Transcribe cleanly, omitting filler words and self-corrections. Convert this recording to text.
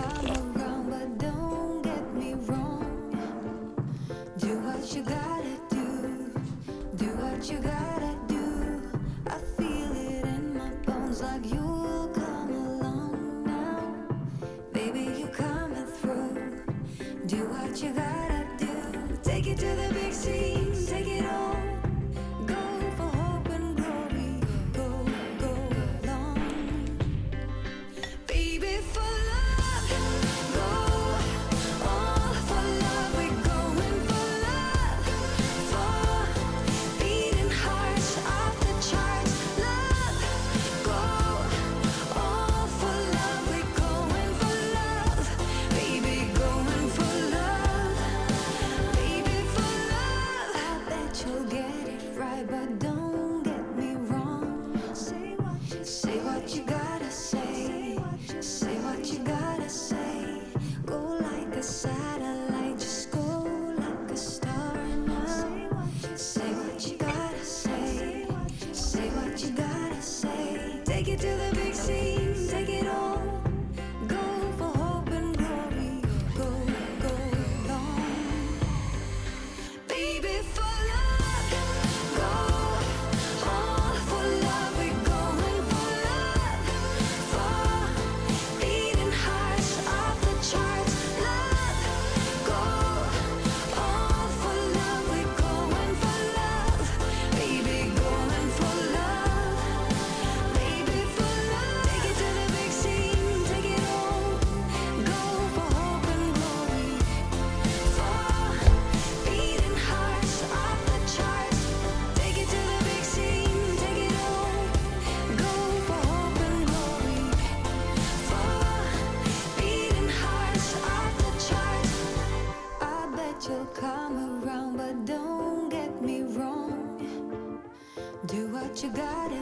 come around, but don't get me wrong. Do what you gotta do, do what you gotta do. I feel it in my bones like you'll come along now. Baby, you coming through. Do what you gotta do. Take it to the big scene, take it all. Go for hope and glory. Go, go long. Baby, for love, go all for love. We're going for love, for beating hearts off the charts. Love, go all for love. We're going for love, baby, going for love, baby, for love. I bet you'll get it right, but don't get me wrong. Say what you gotta say. Say what you gotta say. Go like a satellite, just go like a star now. Say what you gotta say. Say what you gotta say. Take it to the big scene, take it all. Go for hope and glory. Go, go long. Baby, for love, go all for love. We're going for love, for beating hearts off the charts. Love, go all for love. We're going for love, baby, going for love, baby, for love. Take it to the big scene, take it all. Go for hope and glory, for beating hearts off the charts. Take it to the big scene, take it all. Go for hope and glory, for beating hearts off the charts. I bet you'll come around, but don't get me wrong. Do what you gotta